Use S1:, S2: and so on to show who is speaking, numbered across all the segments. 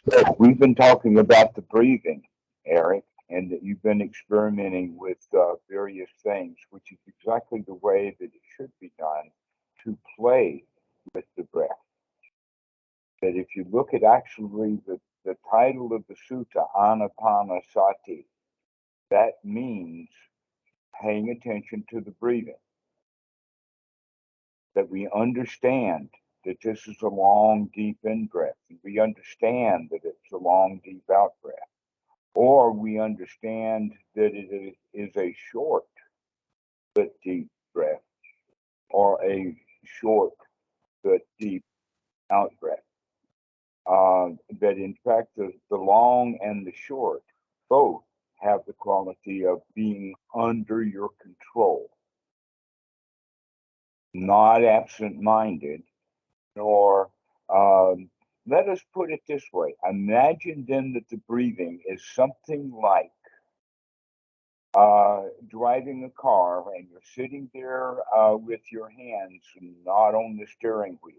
S1: Yes, we've been talking about the breathing, Eric, and that you've been experimenting with various things, which is exactly the way that it should be done to play with the breath. That if you look at actually the title of the sutta, Ānāpānasati, that means paying attention to the breathing, that we understand that this is a long, deep in breath, and we understand that it's a long, deep out breath, or we understand that it is a short but deep breath, or a short but deep out breath. That in fact, the long and the short both have the quality of being under your control, not absent minded, nor, let us put it this way. Imagine then that the breathing is something like driving a car and you're sitting there with your hands not on the steering wheel.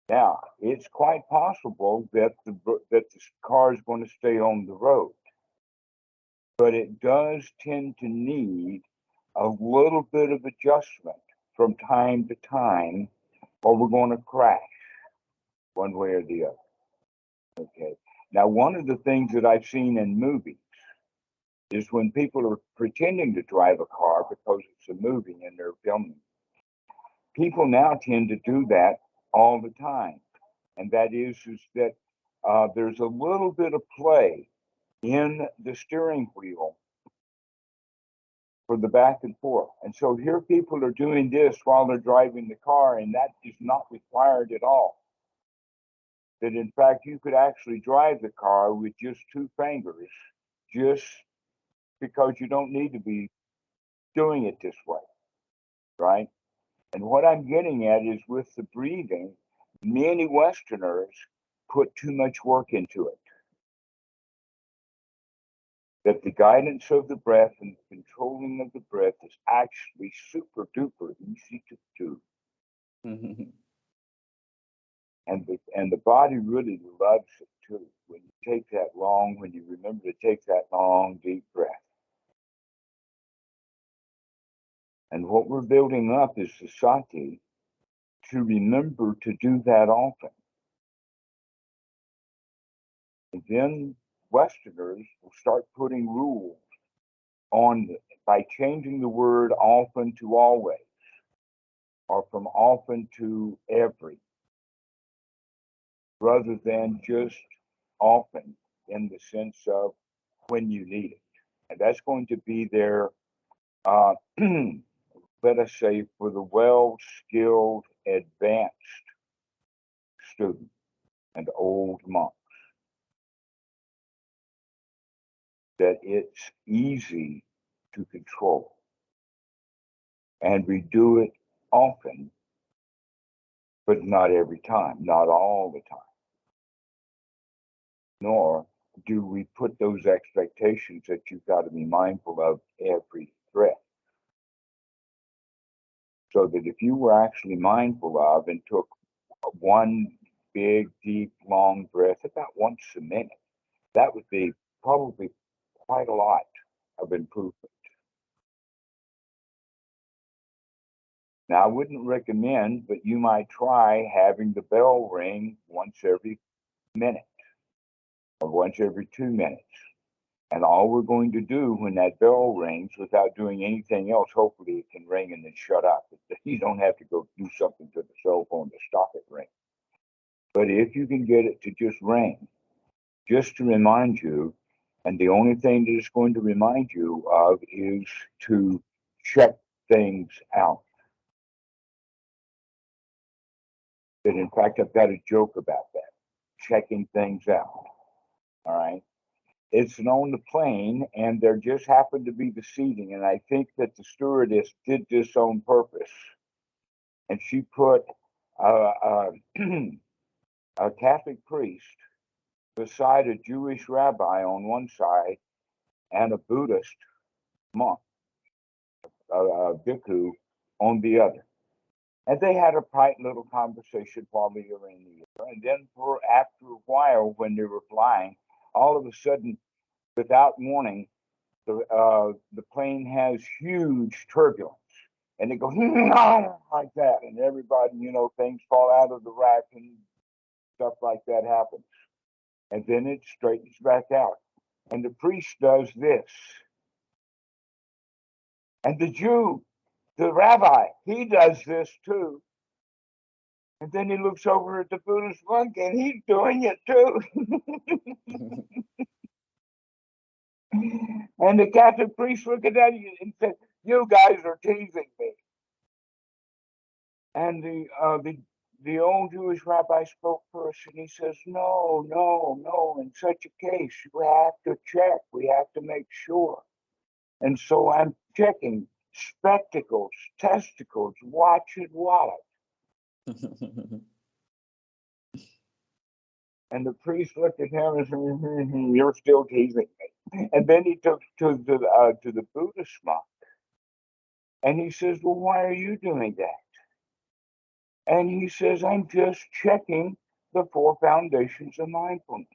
S1: Now, it's quite possible that the car is going to stay on the road, but it does tend to need a little bit of adjustment from time to time, or we're going to crash one way or the other. Okay. Now, one of the things that I've seen in movies is when people are pretending to drive a car because it's a movie and they're filming. People now tend to do that all the time, and that is that there's a little bit of play in the steering wheel for the back and forth. And so here people are doing this while they're driving the car, and that is not required at all. That in fact, you could actually drive the car with just two fingers, just because you don't need to be doing it this way, right? And what I'm getting at is with the breathing, many Westerners put too much work into it. That the guidance of the breath and the controlling of the breath is actually super duper easy to do. And the body really loves it too. When you take that long, when you remember to take that long, deep breath. And what we're building up is the Sati to remember to do that often. And then Westerners will start putting rules on by changing the word often to always, or from often to every, rather than just often in the sense of when you need it. And that's going to be their, let us say, for the well-skilled, advanced student and old monk, that it's easy to control. And we do it often, but not every time, not all the time. Nor do we put those expectations that you've got to be mindful of every breath. So that if you were actually mindful of and took one big, deep, long breath about once a minute, that would be probably quite a lot of improvement. Now, I wouldn't recommend, but you might try having the bell ring once every minute or once every 2 minutes. And all we're going to do when that bell rings, without doing anything else, hopefully it can ring and then shut up. You don't have to go do something to the cell phone to stop it ringing. But if you can get it to just ring, just to remind you, and the only thing that it's going to remind you of is to check things out. That in fact, I've got a joke about that, checking things out. All right. It's on the plane, and there just happened to be the seating. And I think that the stewardess did this on purpose. And she put a Catholic priest beside a Jewish rabbi on one side and a Buddhist monk, a bhikkhu, on the other. And they had a bright little conversation while they were in the air. And then after a while, when they were flying, all of a sudden, without warning, the plane has huge turbulence. And they go like that. And everybody, things fall out of the rack and stuff like that happens. And then it straightens back out. And the priest does this. And the Jew, the rabbi, he does this too. And then he looks over at the Buddhist monk and he's doing it too. And the Catholic priest looking at you and said, "You guys are teasing me." And the old Jewish rabbi spoke first, and he says, "No, no, no. In such a case, you have to check. We have to make sure." And so I'm checking spectacles, testicles, watch, and wallet. And the priest looked at him and said, "You're still teasing me." And then he took to the Buddhist monk, and he says, "Well, why are you doing that?" And he says, "I'm just checking the 4 foundations of mindfulness.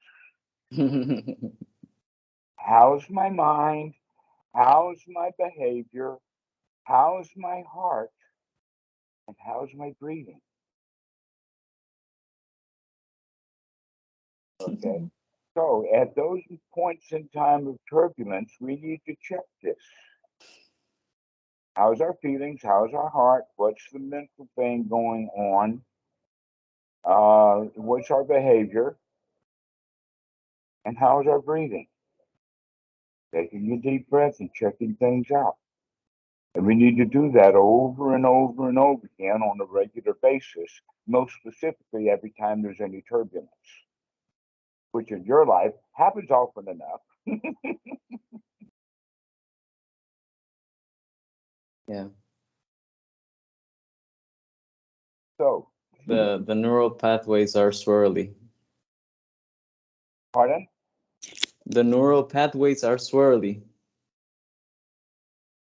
S1: How's my mind? How's my behavior? How's my heart? And how's my breathing?" Okay. So at those points in time of turbulence, we need to check this. How's our feelings? How's our heart? What's the mental thing going on? What's our behavior? And how's our breathing? Taking a deep breath and checking things out. And we need to do that over and over and over again on a regular basis, most specifically every time there's any turbulence, which in your life happens often enough.
S2: Yeah.
S1: So
S2: The neural pathways are swirly.
S1: pardon?
S2: The neural pathways are swirly.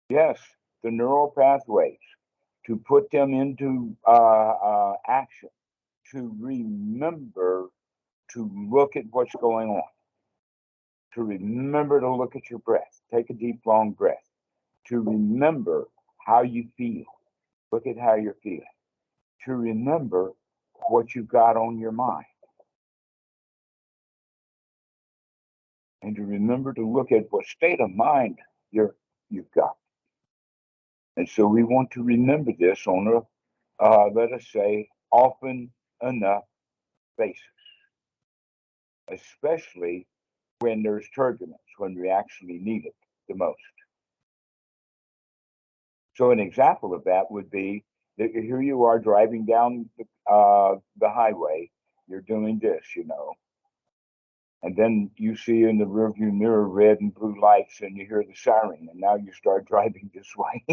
S1: Yes, the neural pathways, to put them into action, to remember to look at what's going on, to remember to look at your breath, take a deep, long breath, to remember how you feel, look at how you're feeling, to remember what you've got on your mind, and to remember to look at what state of mind you've got. And so we want to remember this on a, let us say, often enough basis, especially when there's turbulence, when we actually need it the most. So an example of that would be that here you are driving down the highway, you're doing this, and then you see in the rearview mirror red and blue lights, and you hear the siren, and now you start driving this way,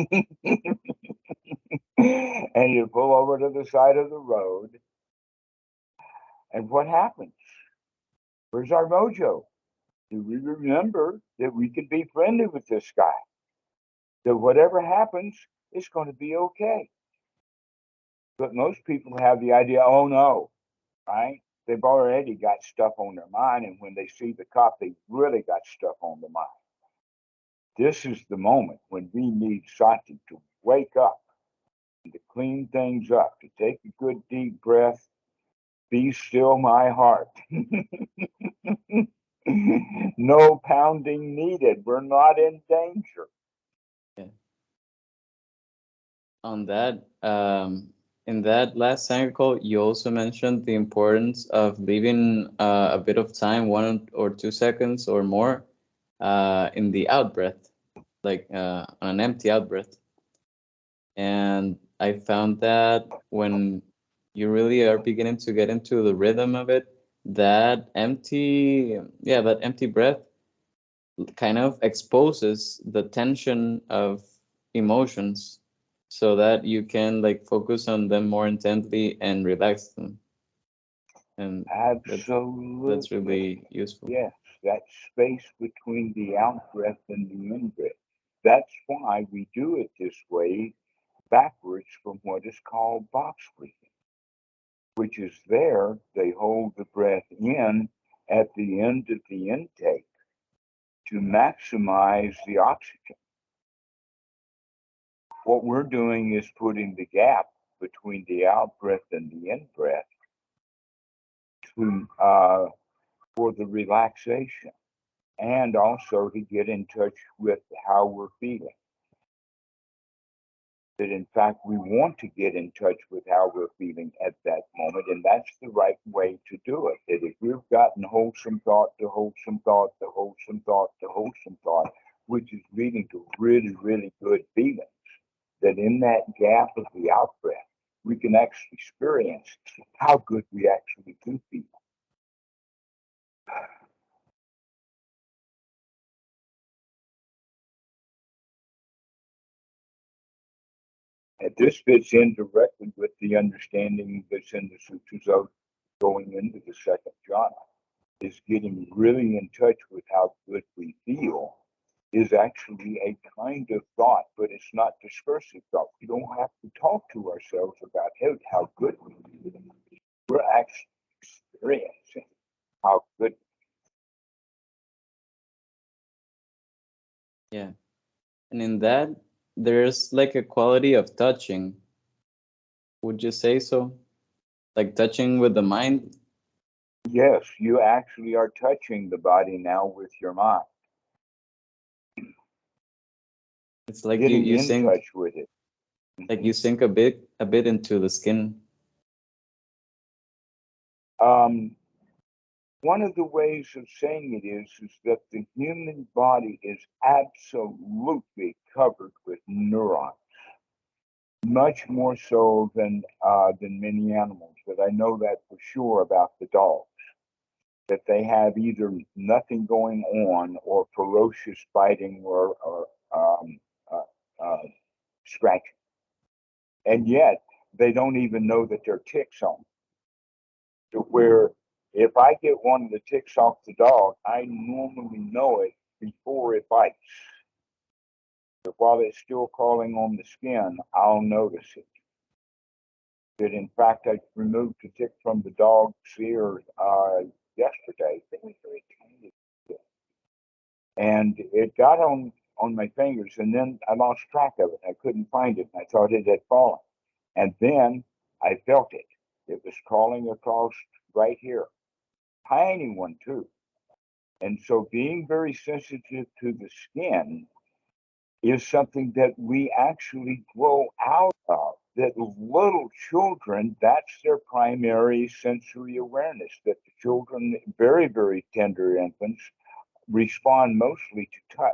S1: and you pull over to the side of the road, and what happens? Where's our mojo? Do we remember that we can be friendly with this guy? That whatever happens, it's going to be okay. But most people have the idea, oh no, right? They've already got stuff on their mind, and when they see the cop, they really got stuff on their mind. This is the moment when we need Sati to wake up and to clean things up, to take a good deep breath, be still my heart. No pounding needed. We're not in danger.
S2: Yeah. On that, in that last Sangha call, you also mentioned the importance of leaving a bit of time, 1 or 2 seconds or more, in the out breath, like on an empty out breath. And I found that when you really are beginning to get into the rhythm of it, that empty breath kind of exposes the tension of emotions so that you can like focus on them more intently and relax them. And
S1: Absolutely.
S2: that's really useful.
S1: Yes, that space between the out breath and the in breath. That's why we do it this way, backwards from what is called box breathing, which is there they hold the breath in at the end of the intake to maximize the oxygen. What we're doing is putting the gap between the out breath and the in breath to, for the relaxation, and also to get in touch with how we're feeling. That in fact we want to get in touch with how we're feeling at that moment, and that's the right way to do it. That if we've gotten wholesome thought to wholesome thought to wholesome thought to wholesome thought, which is leading to really, really good feelings, that in that gap of the out breath, we can actually experience how good we actually do feel. And this fits in directly with the understanding that's in the sutras of going into the second jhana, is getting really in touch with how good we feel is actually a kind of thought, but it's not discursive thought. We don't have to talk to ourselves about how good we feel. We're actually experiencing how good.
S2: Yeah. And in that, there's like a quality of touching. Would you say so? Like touching with the mind?
S1: Yes, you actually are touching the body now with your mind.
S2: It's like
S1: Getting
S2: you
S1: in
S2: sink,
S1: touch with it.
S2: like you sink a bit into the skin.
S1: One of the ways of saying it is that the human body is absolutely covered with neurons, much more so than many animals. But I know that for sure about the dogs, that they have either nothing going on or ferocious biting or scratching, and yet they don't even know that they're ticks on. To where if I get one of the ticks off the dog, I normally know it before it bites. But while it's still crawling on the skin, I'll notice it. That in fact, I removed the tick from the dog's ear yesterday. And it got on my fingers, and then I lost track of it. I couldn't find it, and I thought it had fallen. And then I felt it. It was crawling across right here. Tiny one, too. And so being very sensitive to the skin is something that we actually grow out of. That little children, that's their primary sensory awareness. That the children, very, very tender infants, respond mostly to touch,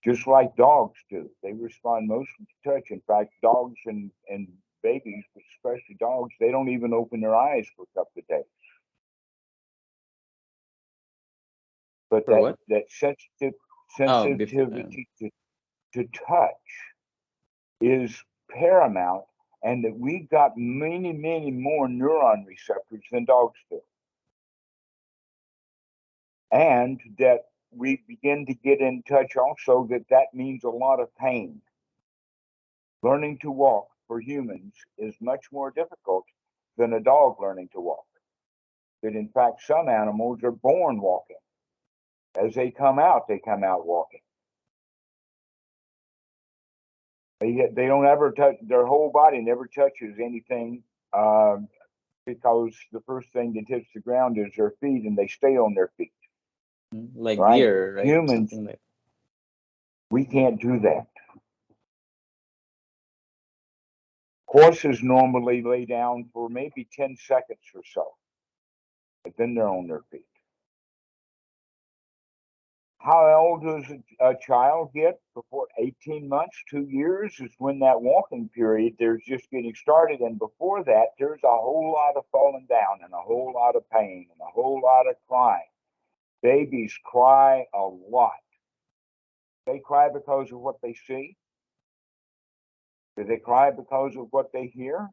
S1: just like dogs do. They respond mostly to touch. In fact, dogs and babies, but especially dogs, they don't even open their eyes for a couple of days. But
S2: For what?
S1: that
S2: Oh,
S1: sensitivity to touch is paramount, and that we've got many, many more neuron receptors than dogs do. And that we begin to get in touch also, that means a lot of pain. Learning to walk for humans is much more difficult than a dog learning to walk. That in fact, some animals are born walking. As they come out walking. They don't ever touch, their whole body never touches anything, because the first thing that hits the ground is their feet, and they stay on their feet.
S2: like
S1: Right?
S2: deer, right?
S1: Humans,
S2: Something like.
S1: we can't do that. Horses normally lay down for maybe 10 seconds or so, but then they're on their feet. How old does a child get? Before 18 months, 2 years is when that walking period, they're just getting started. And before that, there's a whole lot of falling down and a whole lot of pain and a whole lot of crying. Babies cry a lot. They cry because of what they see. Do they cry because of what they hear?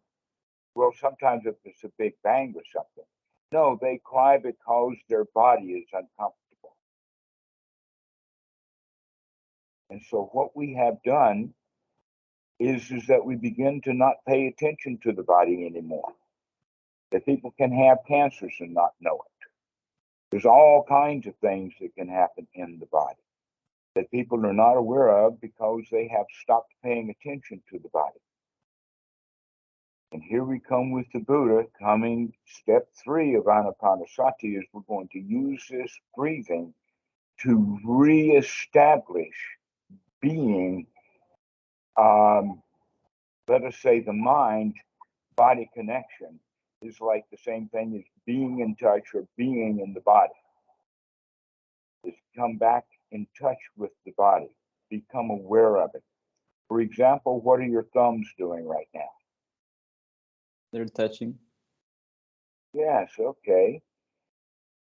S1: Well, sometimes if it's a big bang or something. No, they cry because their body is uncomfortable. And so what we have done is that we begin to not pay attention to the body anymore. That people can have cancers and not know it. There's all kinds of things that can happen in the body that people are not aware of because they have stopped paying attention to the body. And here we come with the Buddha coming, step 3 of Anapanasati is we're going to use this breathing to reestablish being, let us say the mind-body connection is like the same thing as being in touch or being in the body. Is come back in touch with the body, become aware of it. For example, what are your thumbs doing right now?
S2: They're touching.
S1: Yes, okay.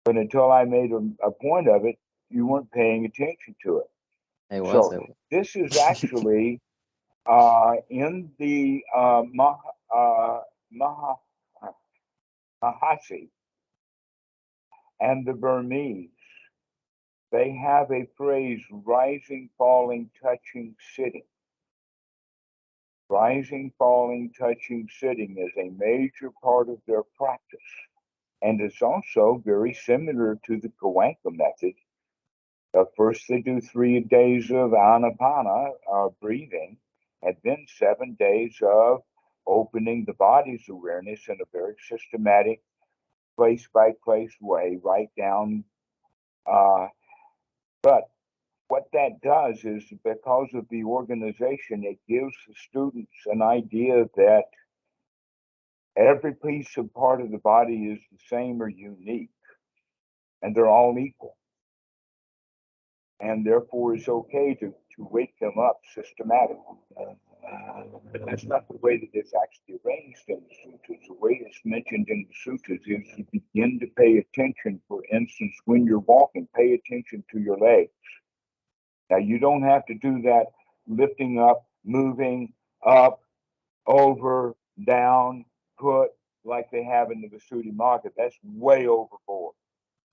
S1: But until I made a point of it, you weren't paying attention to it.
S2: I was.
S1: So this is actually in the Mahasi and the Burmese. They have a phrase, rising, falling, touching, sitting. Rising, falling, touching, sitting is a major part of their practice. And it's also very similar to the Goenka method. First, they do 3 days of Ānāpāna, breathing, and then 7 days of opening the body's awareness in a very systematic, place-by-place way, right down. But what that does is because of the organization, it gives the students an idea that every piece of part of the body is the same or unique, and they're all equal. And therefore, it's okay to wake them up systematically. But that's not the way that it's actually arranged in the sutras. The way it's mentioned in the sutras is you begin to pay attention. For instance, when you're walking, pay attention to your legs. Now, you don't have to do that lifting up, moving up, over, down, put, like they have in the Visuddhimagga. That's way overboard.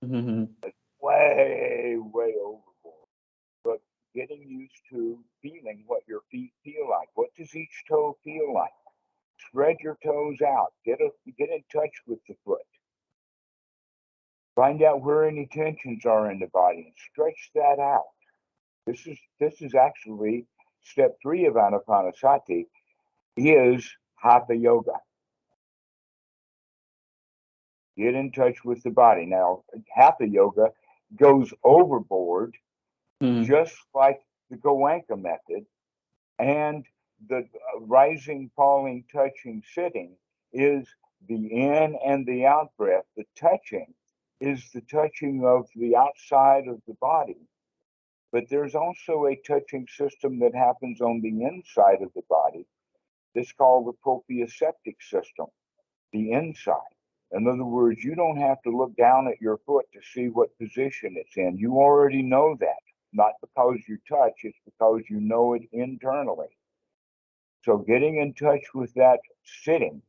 S1: That's way, way overboard. But getting used to feeling what your feet feel like. What does each toe feel like? Spread your toes out. Get in touch with the foot. Find out where any tensions are in the body and stretch that out. This is actually step 3 of Anapanasati is Hatha Yoga. Get in touch with the body. Now, Hatha Yoga goes overboard, just like the Goenka method, and the rising, falling, touching, sitting is the in and the out breath. The touching is the touching of the outside of the body. But there's also a touching system that happens on the inside of the body. It's called the proprioceptive system, the inside. In other words, you don't have to look down at your foot to see what position it's in. You already know that, not because you touch, it's because you know it internally. So getting in touch with that sitting,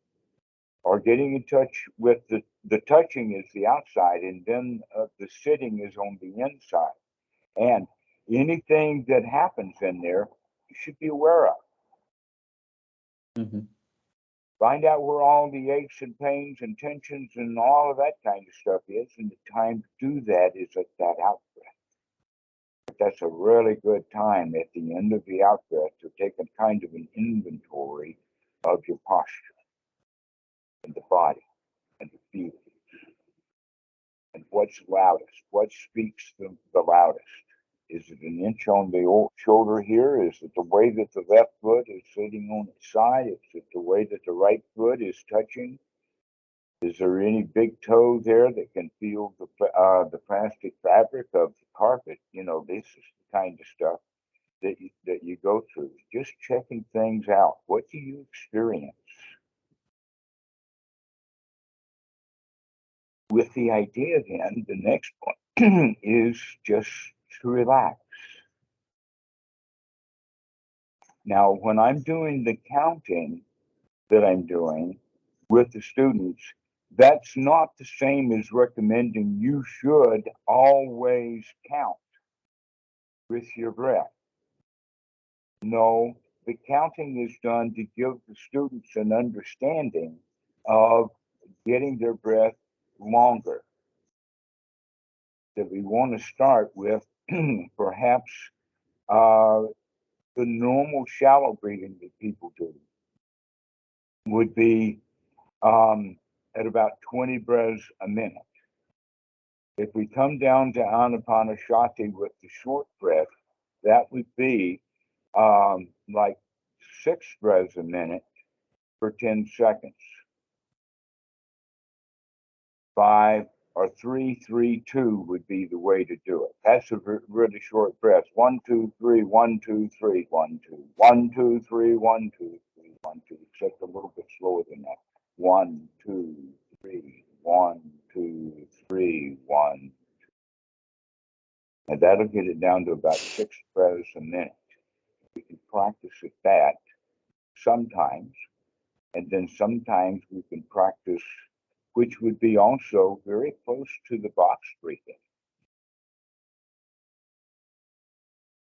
S1: or getting in touch with the touching is the outside, and then the sitting is on the inside. And anything that happens in there, you should be aware of. Find out where all the aches and pains and tensions and all of that kind of stuff is, and the time to do that is at that out breath. That's a really good time at the end of the out breath to take a kind of an inventory of your posture and the body and the feelings and what's loudest, what speaks the loudest. Is it an inch on the shoulder here? Is it the way that the left foot is sitting on its side? Is it the way that the right foot is touching? Is there any big toe there that can feel the plastic fabric of the carpet? You know, this is the kind of stuff that you go through. Just checking things out. What do you experience? With the idea then, the next one is just to relax. Now, when I'm doing the counting that I'm doing with the students, that's not the same as recommending you should always count with your breath. No, the counting is done to give the students an understanding of getting their breath longer. That we want to start with perhaps the normal shallow breathing that people do would be at about 20 breaths a minute. If we come down to Ānāpānasati with the short breath, that would be like 6 breaths a minute for 10 seconds. 5 or 3, 3, 2 would be the way to do it. That's a really short breath. 1, 2, 3, 1, 2, 3, 1, 2, 1, 2, 3, 1, 2, 3, 1, 2. Except a little bit slower than that. 1, 2, 3, 1, 2, 3, 1. And that'll get it down to about 6 breaths a minute. We can practice at that sometimes, and then sometimes we can practice, which would be also very close to the box breathing.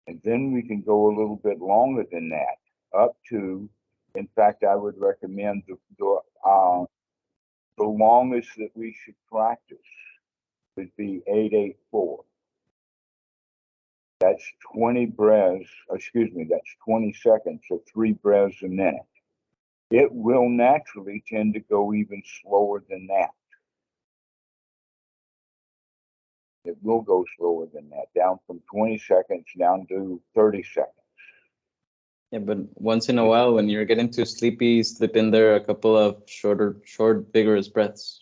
S1: And then we can go a little bit longer than that, up to, in fact, I would recommend the longest that we should practice would be 884. That's 20 breaths, that's 20 seconds, so 3 breaths a minute. It will naturally tend to go even slower than that. It will go slower than that, down from 20 seconds down to 30 seconds.
S2: Yeah, but once in a while, when you're getting too sleepy, slip in there a couple of short, vigorous breaths.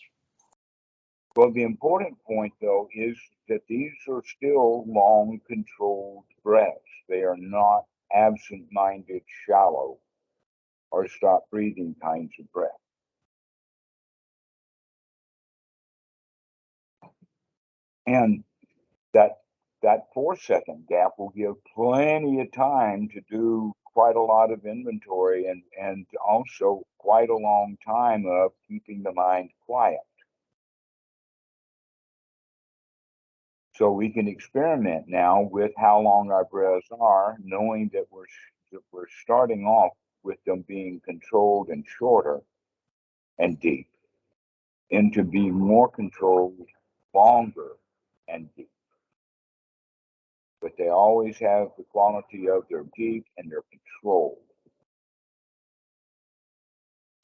S1: Well, the important point, though, is that these are still long, controlled breaths. They are not absent-minded, shallow, or stop breathing kinds of breath. And that 4-second gap will give plenty of time to do quite a lot of inventory and also quite a long time of keeping the mind quiet. So we can experiment now with how long our breaths are, knowing that we're starting off with them being controlled and shorter and deep, and to be more controlled, longer and deep. But they always have the quality of their deep and their controlled.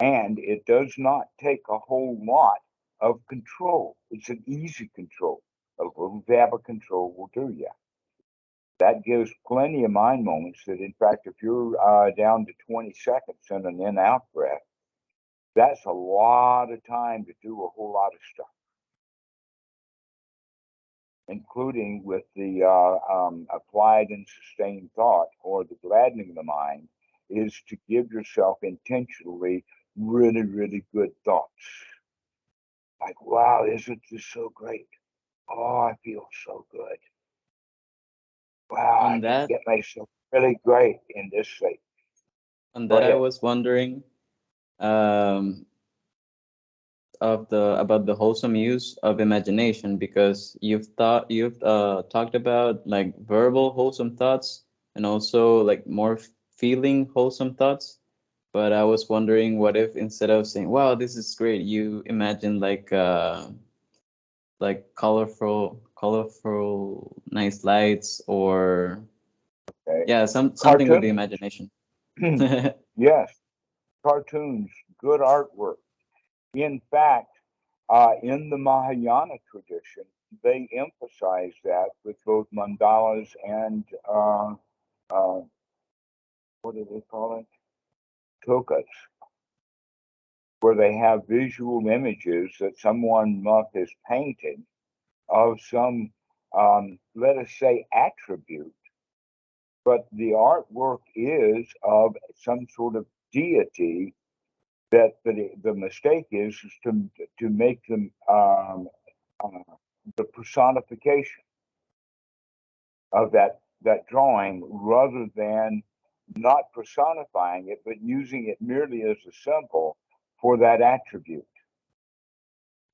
S1: And it does not take a whole lot of control. It's an easy control. A little dab of control will do you. That gives plenty of mind moments that, in fact, if you're down to 20 seconds in an in-out breath, that's a lot of time to do a whole lot of stuff, including with the applied and sustained thought, or the gladdening of the mind, is to give yourself intentionally really, really good thoughts. Like, wow, isn't this so great? Oh, I feel so good. Wow, I can get myself really great in this state.
S2: On that, I was wondering about the wholesome use of imagination, because you've talked about like verbal wholesome thoughts and also like more feeling wholesome thoughts. But I was wondering, what if instead of saying, "Wow, this is great," you imagine like colorful, nice lights, or something
S1: Cartoons.
S2: with the imagination.
S1: Yes, cartoons, good artwork. In fact, in the Mahayana tradition, they emphasize that with both mandalas and what do they call it? Tokas, where they have visual images that someone has painted of some, let us say, attribute, but the artwork is of some sort of deity. That the mistake is to make them the personification of that drawing, rather than not personifying it, but using it merely as a symbol for that attribute.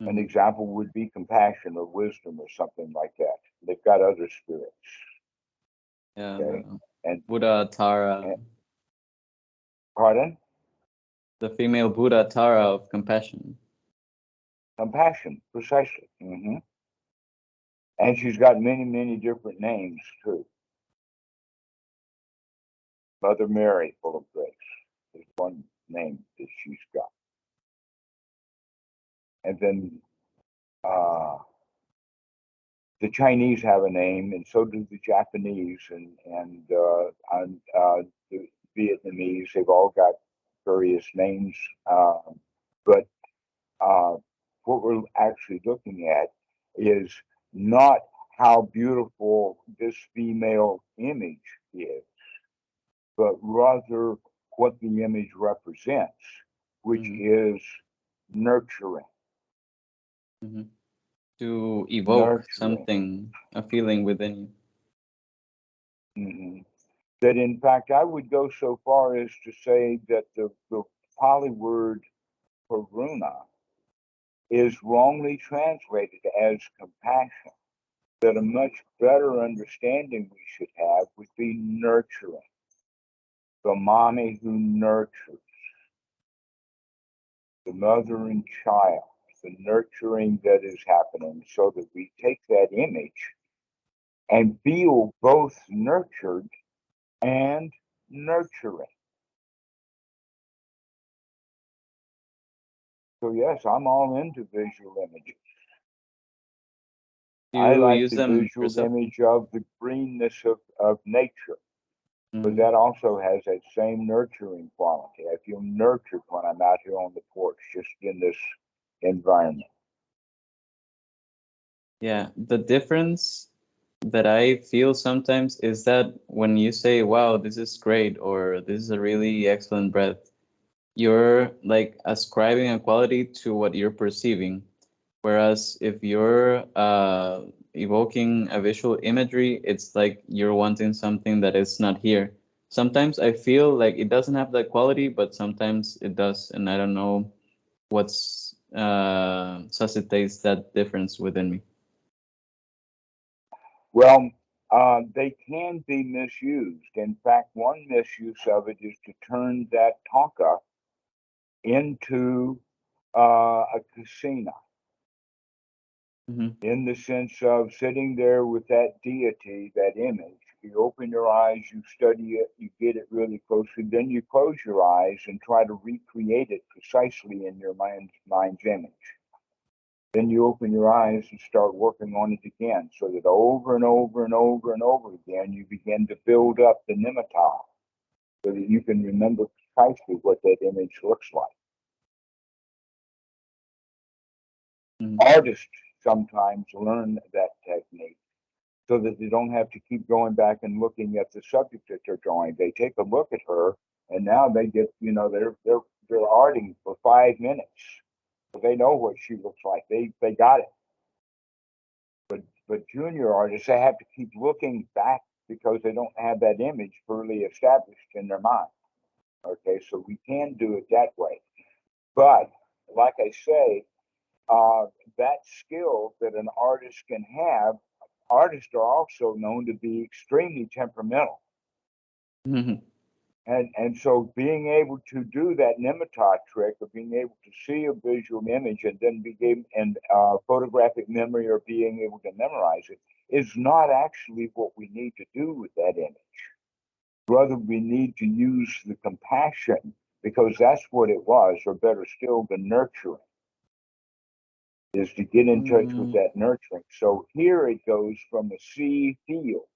S1: Mm-hmm. An example would be compassion or wisdom or something like that. They've got other spirits.
S2: Yeah, okay. And Buddha, Tara.
S1: Pardon?
S2: The female Buddha Tara of compassion.
S1: Compassion, precisely. And she's got many, many different names too. Mother Mary, full of grace, is one name that she's got. And then the Chinese have a name, and so do the Japanese, and the Vietnamese. They've all got various names, but what we're actually looking at is not how beautiful this female image is, but rather what the image represents, which is nurturing.
S2: To evoke
S1: Nurturing.
S2: something, a feeling within
S1: you. That in fact, I would go so far as to say that the Pali word karuna is wrongly translated as compassion. That a much better understanding we should have would be nurturing. The mommy who nurtures, the mother and child, the nurturing that is happening, so that we take that image and feel both nurtured and nurturing. So yes, I'm all into visual images. I like the visual image of the greenness of nature, but that also has that same nurturing quality. I feel nurtured when I'm out here on the porch, just in this environment.
S2: Yeah, the difference that I feel sometimes is that when you say, wow, this is great, or this is a really excellent breath, you're like ascribing a quality to what you're perceiving. Whereas if you're evoking a visual imagery, it's like you're wanting something that is not here. Sometimes I feel like it doesn't have that quality, but sometimes it does, and I don't know what's suscitates that difference within me.
S1: Well, they can be misused. In fact, one misuse of it is to turn that thanka into a kasina. In the sense of sitting there with that deity, that image. You open your eyes, you study it, you get it really closely, then you close your eyes and try to recreate it precisely in your mind's image. Then you open your eyes and start working on it again, so that over and over and over and over again, you begin to build up the nimitta, so that you can remember precisely what that image looks like. Artists sometimes learn that technique so that they don't have to keep going back and looking at the subject that they're drawing. They take a look at her, and now they get, they're arting for 5 minutes. So they know what she looks like. They got it. But junior artists, they have to keep looking back because they don't have that image fully established in their mind. Okay, so we can do it that way. But like I say, that skill that an artist can have, artists are also known to be extremely temperamental. And so being able to do that nimitta trick of being able to see a visual image and then begin and photographic memory or being able to memorize it is not actually what we need to do with that image. Rather, we need to use the compassion, because that's what it was, or better still, the nurturing, is to get in touch with that nurturing. So here it goes from a see feel.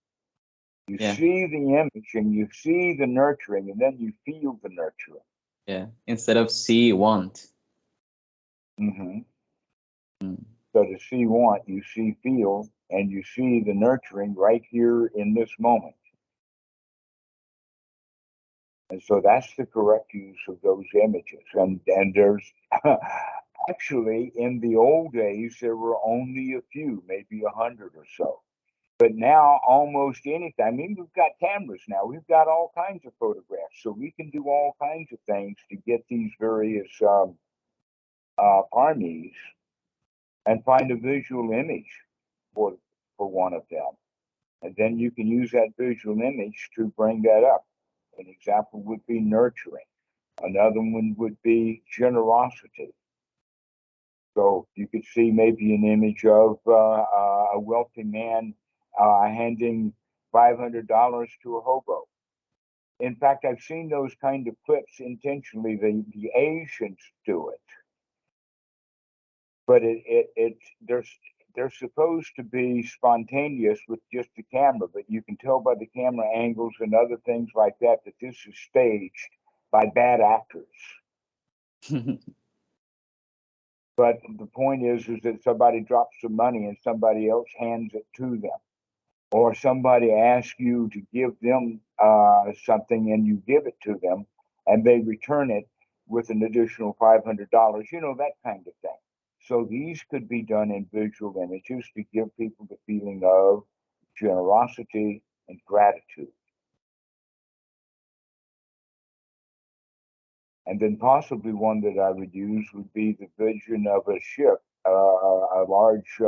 S1: You see the image and you see the nurturing, and then you feel the nurturing.
S2: Yeah, instead of see want.
S1: So to see want, you see feel, and you see the nurturing right here in this moment. And so that's the correct use of those images. And there's actually, in the old days, there were only a few, maybe 100 or so. But now, almost anything. I mean, we've got cameras now. We've got all kinds of photographs, so we can do all kinds of things to get these various parmies and find a visual image for one of them, and then you can use that visual image to bring that up. An example would be nurturing. Another one would be generosity. So you could see maybe an image of a wealthy man handing $500 to a hobo. In fact, I've seen those kind of clips intentionally. The Asians do it, but they're supposed to be spontaneous with just the camera, but you can tell by the camera angles and other things like that that this is staged by bad actors. But the point is that somebody drops some money and somebody else hands it to them, or somebody asks you to give them something and you give it to them, and they return it with an additional $500. You know, that kind of thing. So these could be done in visual images to give people the feeling of generosity and gratitude. And then possibly one that I would use would be the vision of a ship, a large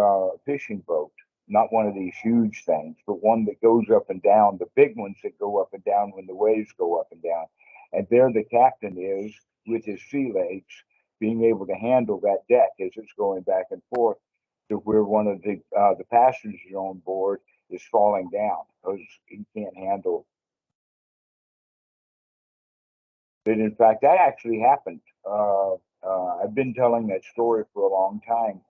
S1: fishing boat, not one of these huge things, but one that goes up and down, the big ones that go up and down when the waves go up and down. And there the captain is with his sea legs, being able to handle that deck as it's going back and forth to where one of the passengers on board is falling down because he can't handle. But in fact, that actually happened. I've been telling that story for a long time.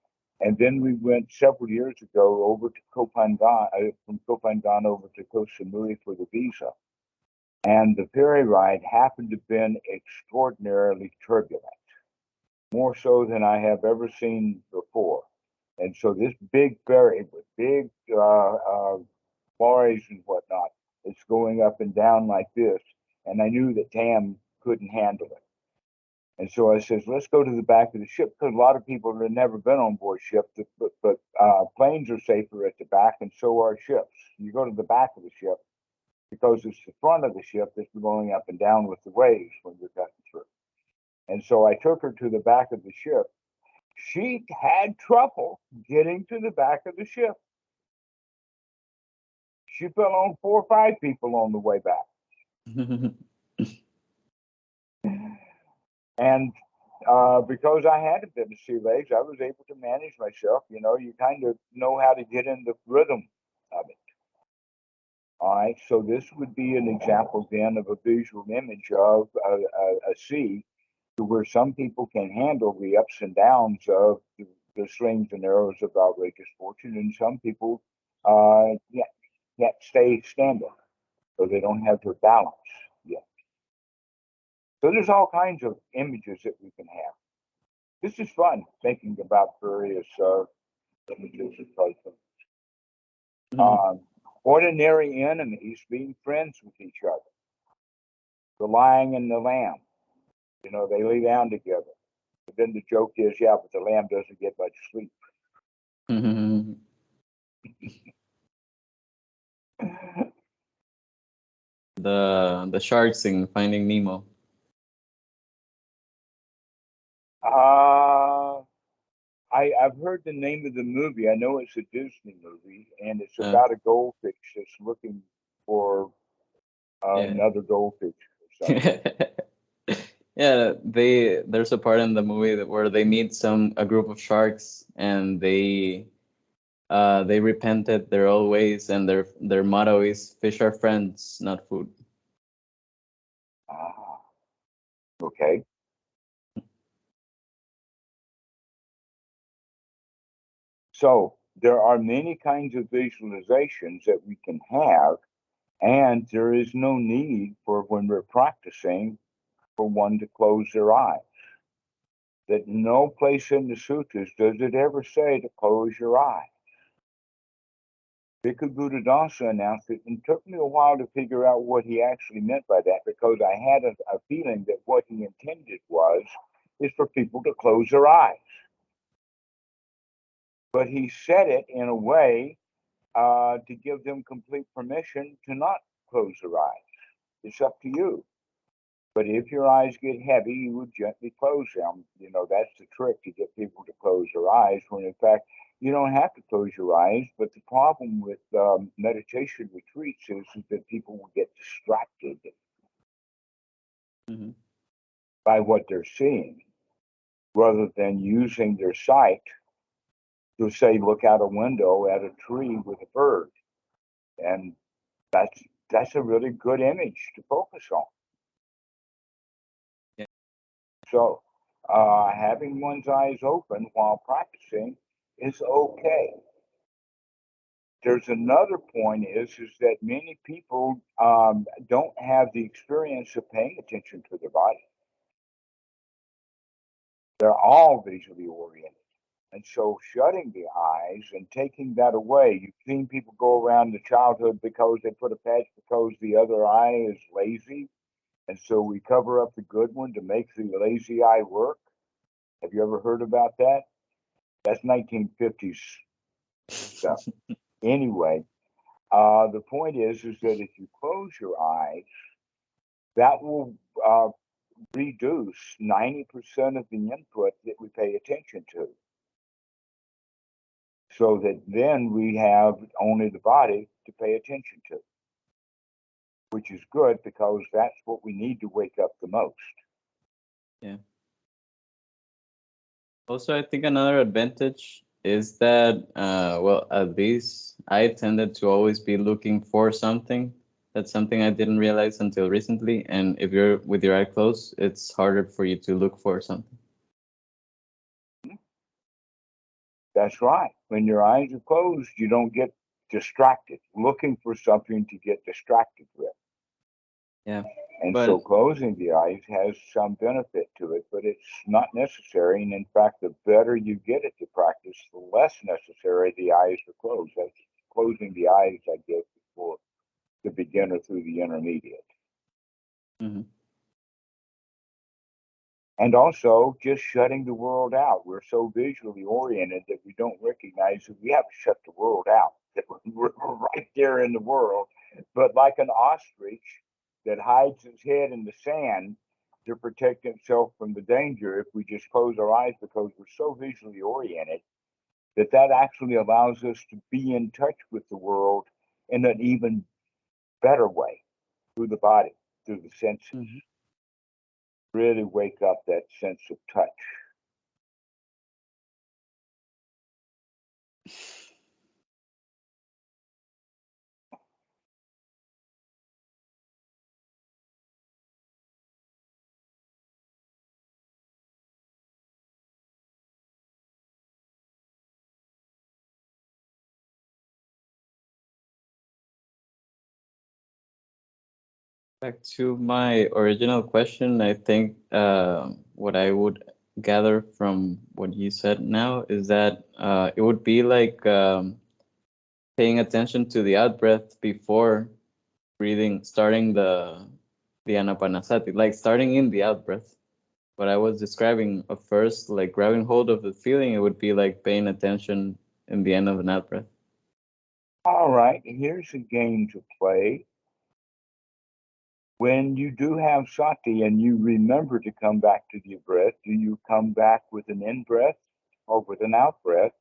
S1: And then we went several years ago over to Kopangan, from Kopangan over to Koh Samui for the visa. And the ferry ride happened to have been extraordinarily turbulent, more so than I have ever seen before. And so this big ferry with big lorries and whatnot, it's going up and down like this. And I knew that Tam couldn't handle it. And so I says, let's go to the back of the ship because a lot of people have never been on board ship, but planes are safer at the back, and so are ships. You go to the back of the ship because it's the front of the ship that's going up and down with the waves when you're cutting through. And so I took her to the back of the ship. She had trouble getting to the back of the ship. She fell on 4 or 5 people on the way back. And because I had a bit of sea legs, I was able to manage myself. You know, you kind of know how to get in the rhythm of it. All right, so this would be an example then of a visual image of a sea to where some people can handle the ups and downs of the slings and arrows of outrageous fortune, and some people yeah, can't stay standing, so they don't have their balance yet. So there's all kinds of images that we can have. This is fun thinking about various images and places. Ordinary enemies being friends with each other. The lion and the lamb, you know, they lay down together. But then the joke is, yeah, but the lamb doesn't get much sleep.
S2: The sharks in Finding Nemo.
S1: I've heard the name of the movie. I know it's a Disney movie, and it's
S2: Uh,
S1: about a goldfish that's looking for
S2: yeah.
S1: another goldfish or something.
S2: Yeah, there's a part in the movie where they meet a group of sharks, and they repented their old ways, and their motto is "Fish are friends, not food."
S1: Ah, okay. So there are many kinds of visualizations that we can have, and there is no need for when we're practicing for one to close their eyes. That no place in the sutras does it ever say to close your eyes. Bhikkhu Buddhadasa announced it, and it took me a while to figure out what he actually meant by that because I had a feeling that what he intended is for people to close their eyes. But he said it in a way to give them complete permission to not close their eyes. It's up to you. But if your eyes get heavy, you would gently close them. You know, that's the trick to get people to close their eyes, when in fact, you don't have to close your eyes. But the problem with meditation retreats is that people will get distracted.
S2: Mhm.
S1: by what they're seeing, rather than using their sight to say, look out a window at a tree with a bird. And that's a really good image to focus on.
S2: Yeah.
S1: So having one's eyes open while practicing is okay. There's another point is that many people don't have the experience of paying attention to their body. They're all visually oriented. And so shutting the eyes and taking that away, you've seen people go around the childhood because they put a patch because the other eye is lazy. And so we cover up the good one to make the lazy eye work. Have you ever heard about that? That's 1950s stuff. Anyway, the point is that if you close your eyes, that will reduce 90% of the input that we pay attention to. So that then we have only the body to pay attention to, which is good because that's what we need to wake up the most.
S2: Yeah. Also, I think another advantage is that, well, at least I tended to always be looking for something. That's something I didn't realize until recently. And if you're with your eye closed, it's harder for you to look for something.
S1: That's right. When your eyes are closed, you don't get distracted, looking for something to get distracted with.
S2: Yeah.
S1: And so
S2: But
S1: closing the eyes has some benefit to it, but it's not necessary. And in fact, the better you get at the practice, the less necessary the eyes are closed. That's closing the eyes, I guess, for the beginner through the intermediate.
S2: mhm.
S1: And also just shutting the world out. We're so visually oriented that we don't recognize that we have to shut the world out, that we're right there in the world. But like an ostrich that hides its head in the sand to protect itself from the danger, if we just close our eyes because we're so visually oriented, that actually allows us to be in touch with the world in an even better way through the body, through the senses.
S2: Mhm.
S1: Really wake up that sense of touch.
S2: Back to my original question, I think what I would gather from what you said now is that it would be like paying attention to the out breath before breathing, starting the Anapanasati, like starting in the out breath. What I was describing at first, like grabbing hold of the feeling, it would be like paying attention in the end of an out breath.
S1: All right, here's a game to play. When you do have sati and you remember to come back to the breath, do you come back with an in breath or with an out breath?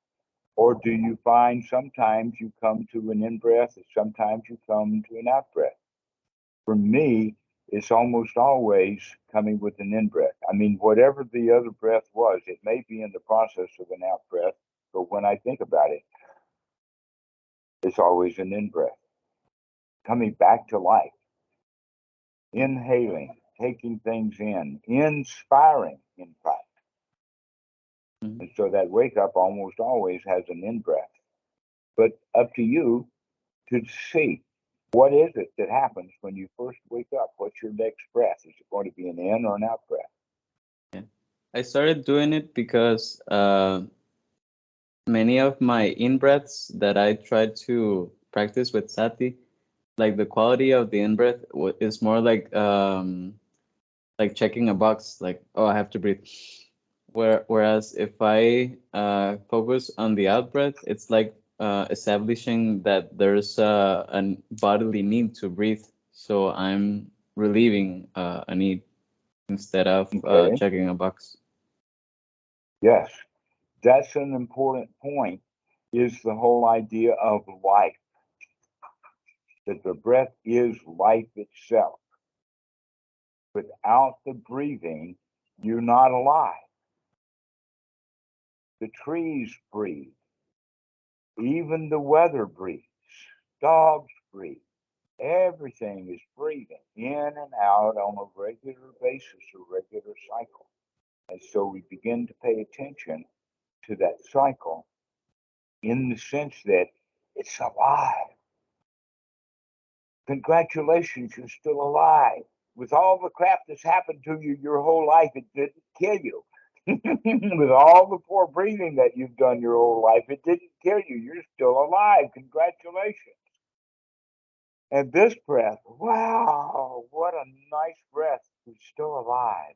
S1: Or do you find sometimes you come to an in breath and sometimes you come to an out breath? For me, it's almost always coming with an in breath. I mean, whatever the other breath was, it may be in the process of an out breath, but when I think about it, it's always an in breath. Coming back to life, inhaling, taking things in, inspiring, in fact.
S2: Mhm.
S1: And so that wake up almost always has an in breath. But up to you to see what is it that happens when you first wake up? What's your next breath? Is it going to be an in or an out breath?
S2: Yeah. I started doing it because many of my in breaths that I tried to practice with Sati, like the quality of the in breath is more like checking a box, like, oh, I have to breathe. Whereas if I focus on the out breath, it's like establishing that there's a bodily need to breathe. So I'm relieving a need instead of
S1: Okay.
S2: checking a box.
S1: Yes. That's an important point, is the whole idea of life, that the breath is life itself. Without the breathing, you're not alive. The trees breathe. Even the weather breathes. Dogs breathe. Everything is breathing in and out on a regular basis, a regular cycle. And so we begin to pay attention to that cycle in the sense that it's alive. Congratulations, you're still alive. With all the crap that's happened to you your whole life, it didn't kill you. With all the poor breathing that you've done your whole life, it didn't kill you. You're still alive. Congratulations. And this breath, wow, what a nice breath. We're still alive.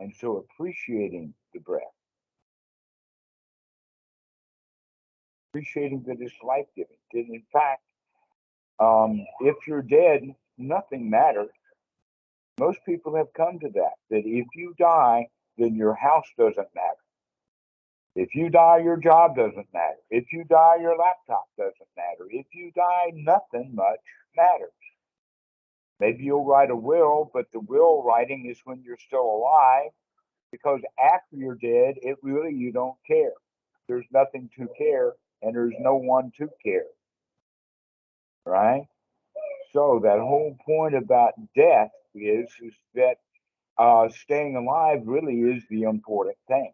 S1: And so appreciating the breath, appreciating that it's life-giving. In fact, if you're dead, nothing matters. Most people have come to that if you die, then your house doesn't matter. If you die, your job doesn't matter. If you die, your laptop doesn't matter. If you die, nothing much matters. Maybe you'll write a will, but the will writing is when you're still alive, because after you're dead, you don't care. There's nothing to care, and there's no one to care. Right? So that whole point about death is that staying alive really is the important thing.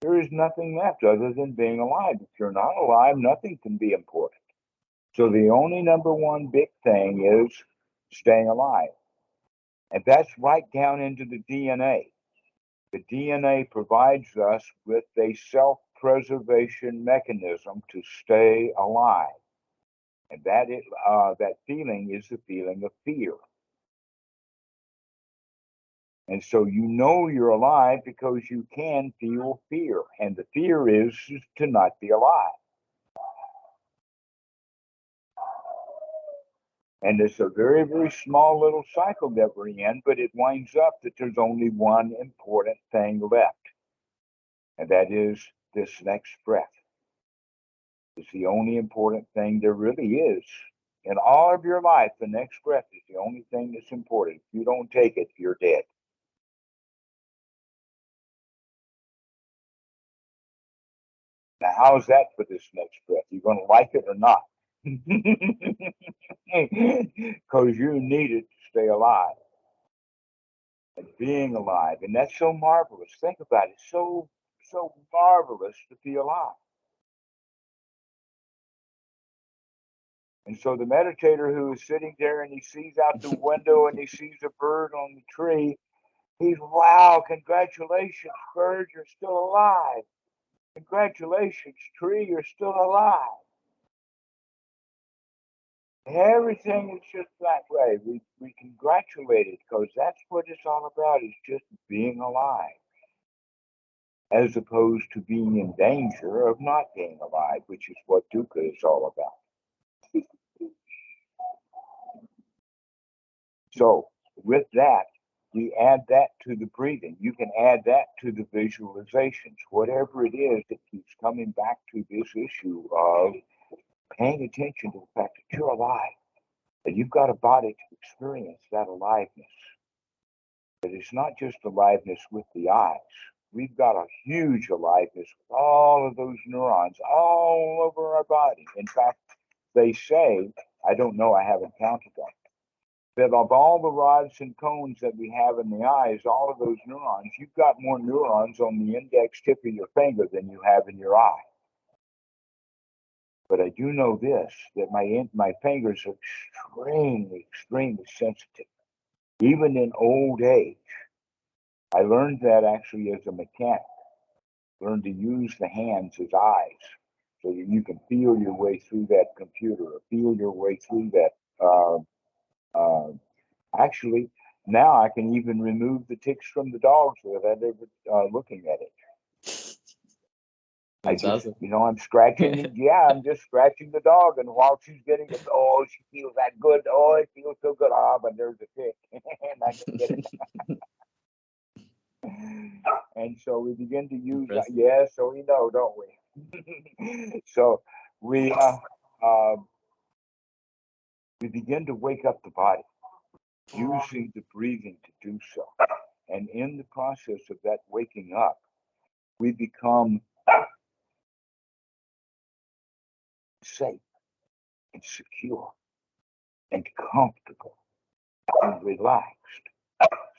S1: There is nothing left other than being alive. If you're not alive, nothing can be important. So the only number one big thing is staying alive. And that's right down into the DNA. The DNA provides us with a self-preservation mechanism to stay alive. And that feeling is the feeling of fear. And so you know you're alive because you can feel fear. And the fear is to not be alive. And it's a very, very small little cycle that we're in, but it winds up that there's only one important thing left. And that is this next breath. It's the only important thing there really is. In all of your life, the next breath is the only thing that's important. If you don't take it, you're dead. Now, how's that for this next breath? You going to like it or not? Because you need it to stay alive. And being alive. And that's so marvelous. Think about it. So marvelous to be alive. And so the meditator who is sitting there and he sees out the window and he sees a bird on the tree, he's, wow, congratulations, bird, you're still alive. Congratulations, tree, you're still alive. Everything is just that way. We congratulate it because that's what it's all about, is just being alive, as opposed to being in danger of not being alive, which is what dukkha is all about. So with that, we add that to the breathing. You can add that to the visualizations. Whatever it is that keeps coming back to this issue of paying attention to the fact that you're alive, that you've got a body to experience that aliveness. That it's not just aliveness with the eyes. We've got a huge aliveness with all of those neurons all over our body. In fact, they say, I don't know, I haven't counted them, that of all the rods and cones that we have in the eyes, all of those neurons, you've got more neurons on the index tip of your finger than you have in your eye. But I do know this, that my fingers are extremely, extremely sensitive. Even in old age, I learned that actually as a mechanic. Learned to use the hands as eyes, so that you can feel your way through that computer, or feel your way through that. Actually, now I can even remove the ticks from the dogs without ever looking at it.
S2: That's awesome.
S1: I'm scratching. Yeah, I'm just scratching the dog, and while she's getting it, oh, she feels that good. Oh, it feels so good. Ah, but there's a tick, and I can get it. And so we begin to use that. Yeah, so we know, don't we? So we begin to wake up the body. using the breathing to do so. And in the process of that waking up, we become safe and secure and comfortable and relaxed.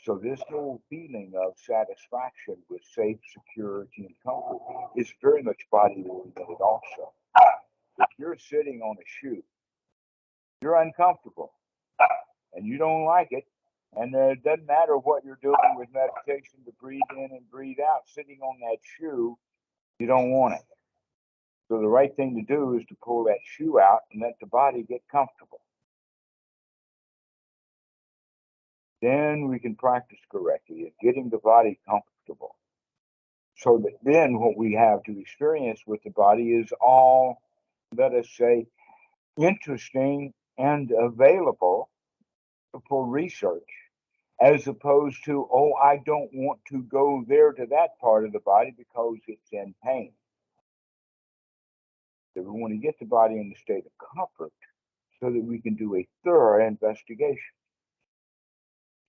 S1: So this whole feeling of satisfaction with safe, security, and comfort is very much body oriented also. If you're sitting on a shoe, you're uncomfortable and you don't like it, and it doesn't matter what you're doing with meditation to breathe in and breathe out, sitting on that shoe, you don't want it. So the right thing to do is to pull that shoe out and let the body get comfortable. Then we can practice correctly at getting the body comfortable. So that then what we have to experience with the body is all, let us say, interesting and available for research, as opposed to, oh, I don't want to go there to that part of the body because it's in pain. So we want to get the body in a state of comfort so that we can do a thorough investigation.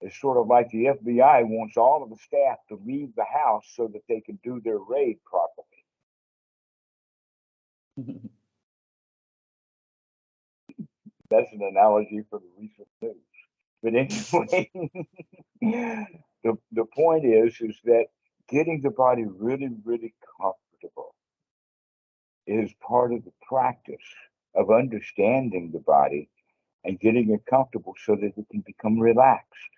S1: It's sort of like the FBI wants all of the staff to leave the house so that they can do their raid properly. That's an analogy for the recent news. But anyway, the point is that getting the body really, really comfortable is part of the practice of understanding the body and getting it comfortable so that it can become relaxed.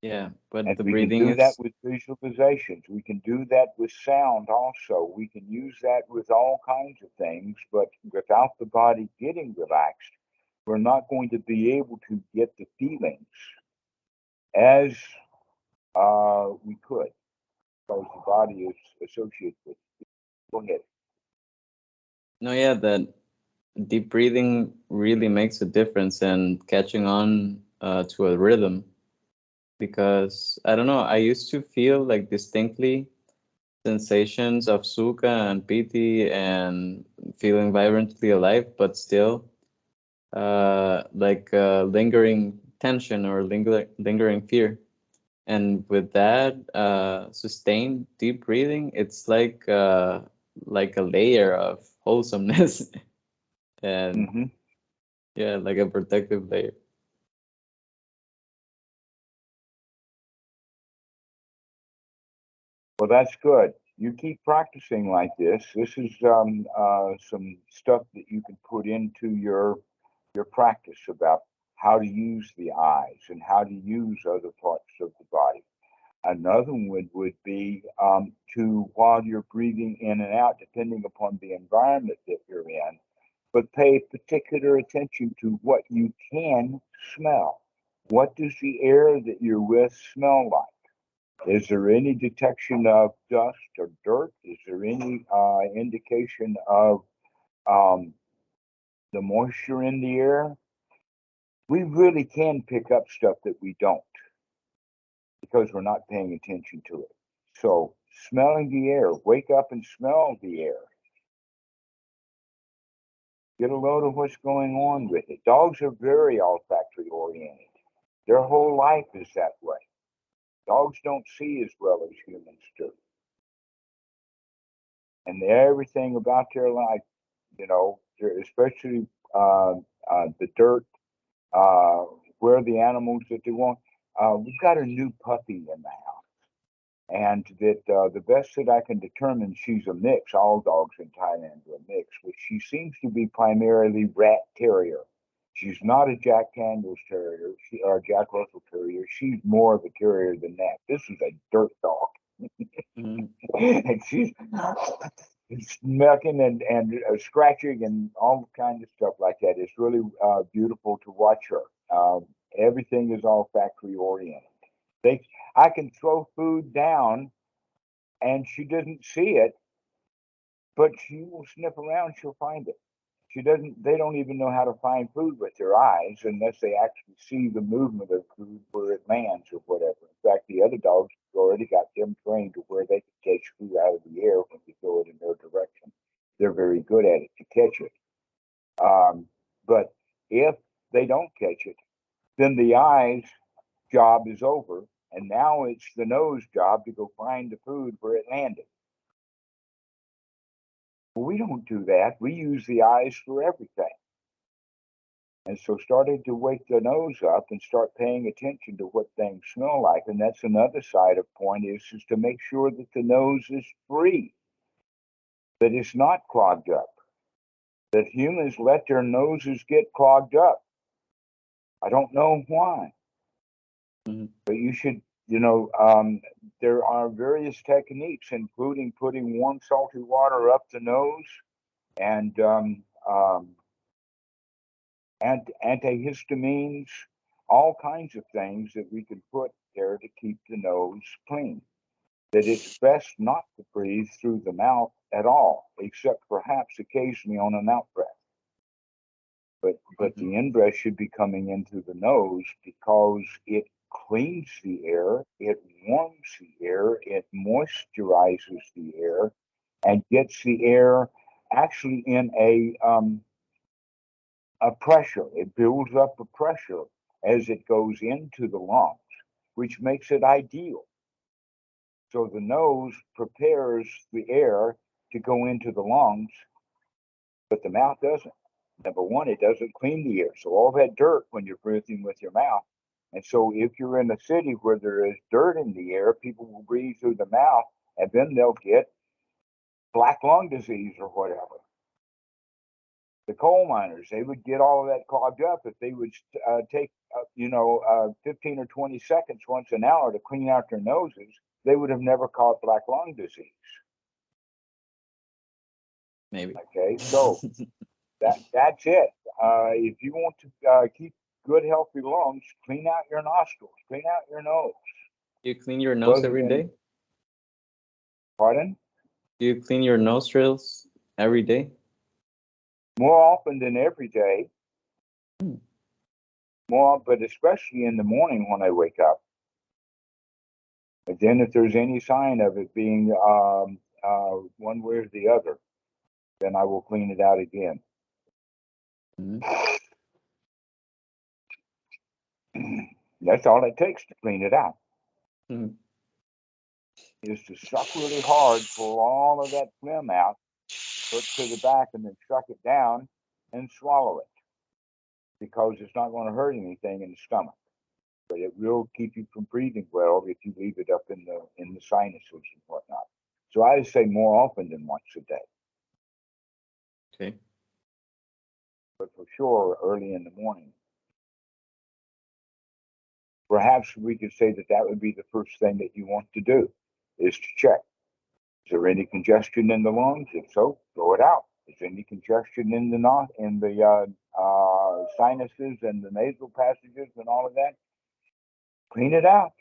S2: Yeah, but
S1: And
S2: the
S1: we can
S2: breathing
S1: do that
S2: is,
S1: with visualizations. We can do that with sound also. We can use that with all kinds of things, but without the body getting relaxed, we're not going to be able to get the feelings as we could, because the body is associated with it. Go ahead.
S2: no, yeah, that deep breathing really makes a difference in catching on to a rhythm. Because I don't know, I used to feel like distinctly sensations of sukha and piti and feeling vibrantly alive, but still like lingering tension or lingering fear. And with that sustained deep breathing, it's like a layer of wholesomeness and
S1: Hmm.
S2: yeah, like a protective layer.
S1: Well, that's good. You keep practicing like this. This is some stuff that you can put into your practice about how to use the eyes and how to use other parts of the body. Another one would be to, while you're breathing in and out, depending upon the environment that you're in, but pay particular attention to what you can smell. What does the air that you're with smell like? Is there any detection of dust or dirt? Is there any indication of um, the moisture in the air? We really can pick up stuff that we don't because we're not paying attention to it. So, smelling the air, wake up and smell the air. Get a load of what's going on with it. Dogs are very olfactory oriented. Their whole life is that way. Dogs don't see as well as humans do. And everything about their life, especially the dirt, uh, where the animals that they want. We've got a new puppy in the house. And that the best that I can determine, she's a mix. All dogs in Thailand are a mix, but she seems to be primarily rat terrier. She's not a Jack Daniels terrier or a Jack Russell terrier. She's more of a terrier than that. This is a dirt dog.
S2: Mhm.
S1: And she's smacking and scratching and all kinds of stuff like that. It's really beautiful to watch her. Everything is all factory oriented. They, I can throw food down and she doesn't see it, but she will sniff around. She'll find it. She doesn't. They don't even know how to find food with their eyes unless they actually see the movement of food where it lands or whatever. In fact, the other dogs already got them trained to where they can catch food out of the air when you throw it in their direction. They're very good at it to catch it. But if they don't catch it, then then the eyes job is over, and now it's the nose job to go find the food where it landed. Well, we don't do that. We use the eyes for everything. And so starting to wake the nose up and start paying attention to what things smell like. And that's another side of point is to make sure that the nose is free, that it's not clogged up, that humans let their noses get clogged up. I don't know why, but you should, there are various techniques, including putting warm, salty water up the nose and antihistamines, all kinds of things that we can put there to keep the nose clean. That it's best not to breathe through the mouth at all, except perhaps occasionally on an out breath. But the in breath should be coming into the nose because it cleans the air, it warms the air, it moisturizes the air, and gets the air actually in a pressure. It builds up a pressure as it goes into the lungs, which makes it ideal. So the nose prepares the air to go into the lungs, but the mouth doesn't. Number one, it doesn't clean the air. So all that dirt when you're breathing with your mouth. And so if you're in a city where there is dirt in the air, people will breathe through the mouth and then they'll get black lung disease or whatever. The coal miners, they would get all of that clogged up if they would take, 15 or 20 seconds once an hour to clean out their noses. They would have never caught black lung disease.
S2: Maybe.
S1: Okay, so that's it. If you want to keep good, healthy lungs, clean out your nostrils, clean out your nose.
S2: Do you clean your nose every day?
S1: Pardon?
S2: Do you clean your nostrils every day?
S1: More often than every day. More, but especially in the morning when I wake up. And then if there's any sign of it being one way or the other, then I will clean it out again. That's all it takes to clean it out. Is to suck really hard, pull all of that phlegm out, put it to the back, and then suck it down and swallow it. Because it's not going to hurt anything in the stomach. But it will keep you from breathing well if you leave it up in the sinuses and whatnot. So I would say more often than once a day.
S2: Okay.
S1: But for sure, early in the morning. Perhaps we could say that would be the first thing that you want to do, is to check. Is there any congestion in the lungs? If so, throw it out. Is there any congestion in the sinuses and the nasal passages and all of that? Clean it out.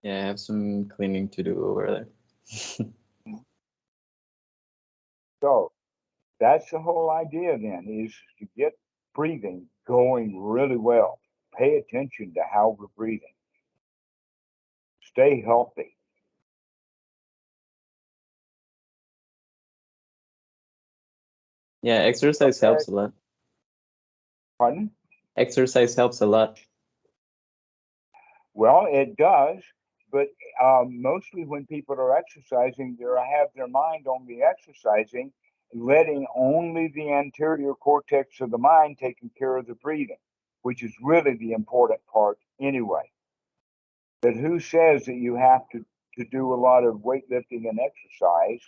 S2: Yeah, I have some cleaning to do over there.
S1: So that's the whole idea then, is to get breathing going really well. Pay attention to how we're breathing. Stay healthy.
S2: Yeah, exercise helps a lot.
S1: Pardon?
S2: Exercise helps a lot.
S1: Well, it does, but mostly when people are exercising, they have their mind on the exercising, letting only the anterior cortex of the mind taking care of the breathing, which is really the important part anyway. But who says that you have to do a lot of weightlifting and exercise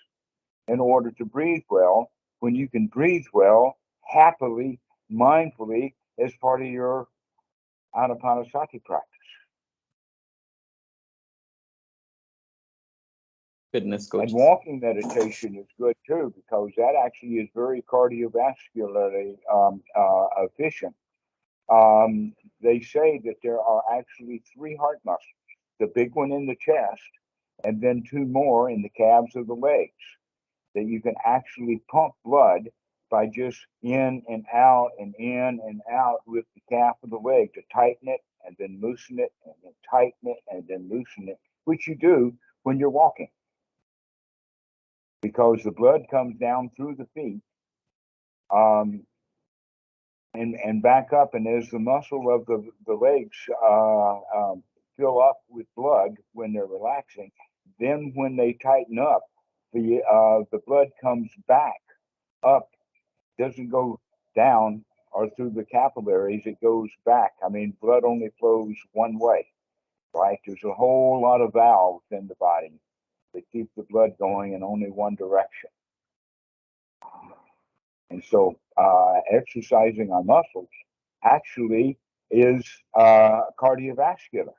S1: in order to breathe well, when you can breathe well, happily, mindfully, as part of your Ānāpānasati practice?
S2: Fitness coach.
S1: And walking meditation is good too, because that actually is very cardiovascularly efficient. They say that there are actually 3 heart muscles, the big one in the chest, and then 2 more in the calves of the legs, that you can actually pump blood by just in and out and in and out with the calf of the leg to tighten it and then loosen it and then tighten it and then loosen it, which you do when you're walking. Because the blood comes down through the feet and back up. And as the muscle of the legs fill up with blood when they're relaxing, then when they tighten up, the blood comes back up, doesn't go down or through the capillaries, it goes back. I mean, blood only flows one way, right? There's a whole lot of valves in the body that keep the blood going in only one direction. And so exercising our muscles actually is cardiovascular.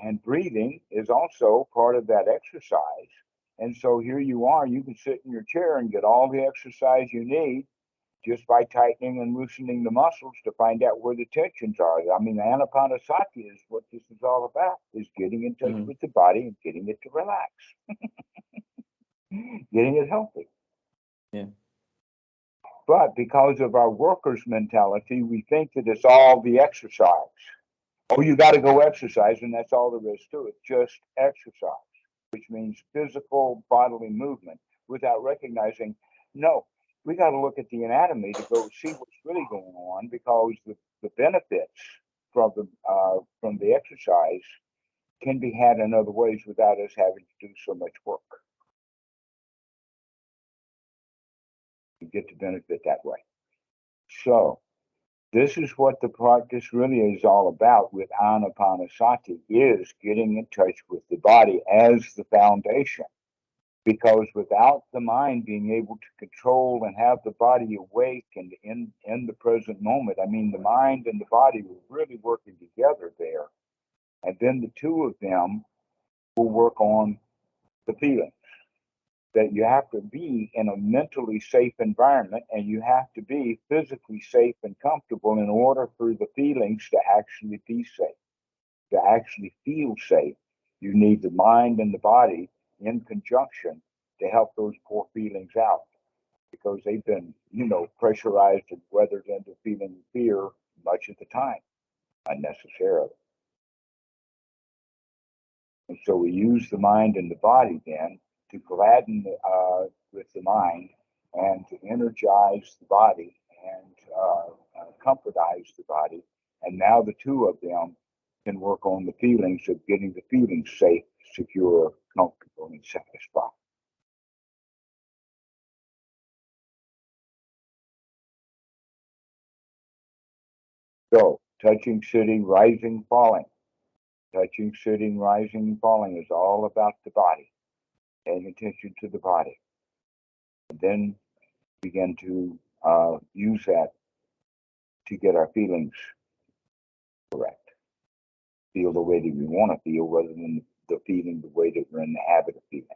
S1: And breathing is also part of that exercise. And so here you are, you can sit in your chair and get all the exercise you need just by tightening and loosening the muscles to find out where the tensions are. I mean, Anapanasati is what this is all about, is getting in touch with the body and getting it to relax, getting it healthy.
S2: Yeah.
S1: But because of our workers' mentality, we think that it's all the exercise. Oh, you got to go exercise, and that's all there is to it, just exercise, which means physical bodily movement, without recognizing, no, we got to look at the anatomy to go see what's really going on, because the benefits from the exercise can be had in other ways without us having to do so much work. You get the benefit that way. So this is what the practice really is all about with Ānāpānasati, is getting in touch with the body as the foundation. Because without the mind being able to control and have the body awake and in the present moment, I mean, the mind and the body were really working together there. And then the two of them will work on the feelings. That you have to be in a mentally safe environment, and you have to be physically safe and comfortable in order for the feelings to actually be safe. To actually feel safe, you need the mind and the body in conjunction to help those poor feelings out, because they've been, pressurized and weathered into feeling fear much of the time, unnecessarily. And so we use the mind and the body then to gladden with the mind and to energize the body and comfortize the body. And now the two of them can work on the feelings of getting the feelings safe, secure, comfortable, and satisfied. So, touching, sitting, rising, falling. Touching, sitting, rising, falling is all about the body, paying attention to the body. And then begin to use that to get our feelings correct. Feel the way that we want to feel rather than the feeling the way that we're in the habit of feeling.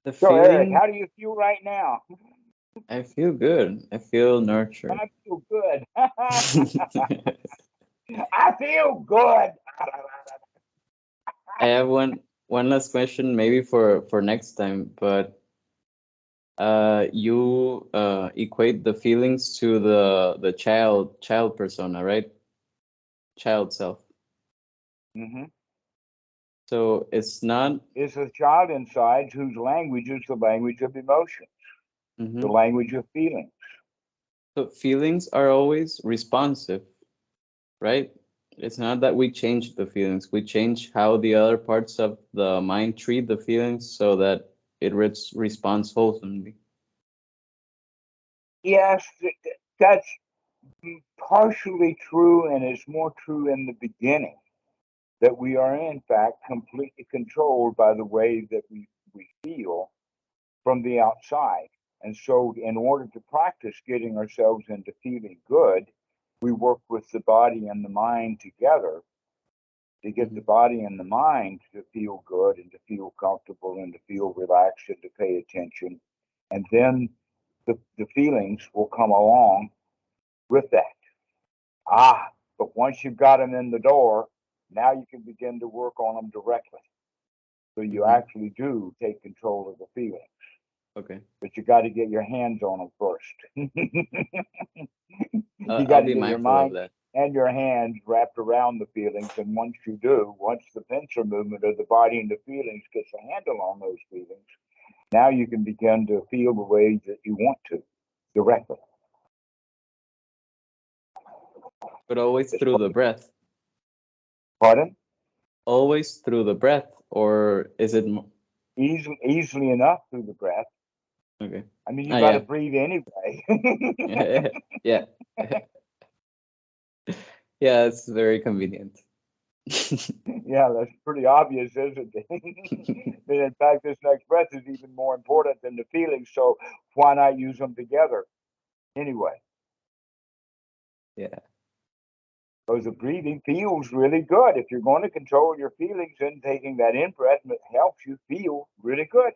S2: The
S1: So, Eric,
S2: feeling,
S1: how do you feel right now?
S2: I feel good. I feel nurtured.
S1: I feel good. I feel good.
S2: I have one last question, maybe for next time, but you equate the feelings to the child persona, right? Child self.
S1: Mm-hmm.
S2: So it's not.
S1: It's a child inside whose language is the language of emotion, the language of feeling.
S2: So feelings are always responsive, right? It's not that we change the feelings. We change how the other parts of the mind treat the feelings so that it responds wholesomely.
S1: Yes, that's partially true, and it's more true in the beginning, that we are in fact completely controlled by the way that we feel from the outside. And so in order to practice getting ourselves into feeling good, we work with the body and the mind together to get the body and the mind to feel good and to feel comfortable and to feel relaxed and to pay attention. And then the feelings will come along with that. But once you've got them in the door, now you can begin to work on them directly. So you actually do take control of the feelings.
S2: Okay.
S1: But you got to get your hands on them first. You got
S2: I'll
S1: to
S2: be
S1: get your
S2: mindful of
S1: mind.
S2: that.
S1: and your hands wrapped around the feelings. And once you do, once the pincer movement of the body and the feelings gets a handle on those feelings, now you can begin to feel the way that you want to directly.
S2: But always through the breath.
S1: Pardon?
S2: Always through the breath, or is it
S1: Easily enough through the breath.
S2: okay?
S1: I mean, you got to
S2: Yeah.
S1: breathe anyway.
S2: Yeah. Yeah, it's very convenient.
S1: Yeah, that's pretty obvious, isn't it? But in fact, this next breath is even more important than the feelings. So why not use them together anyway?
S2: Yeah.
S1: Because the breathing feels really good. If you're going to control your feelings, then taking that in breath helps you feel really good.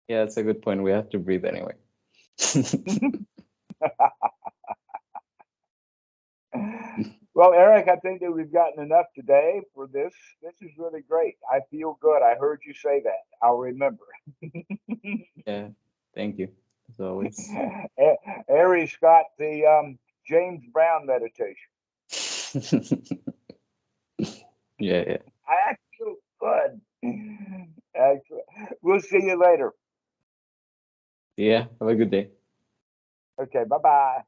S2: Yeah, that's a good point. We have to breathe anyway.
S1: Well, Eric, I think that we've gotten enough today for this. This is really great. I feel good. I heard you say that. I'll remember.
S2: Yeah. Thank you, as always.
S1: Aries got the James Brown meditation.
S2: Yeah.
S1: I feel good. Excellent. We'll see you later.
S2: Yeah. Have a good day.
S1: Okay, bye-bye.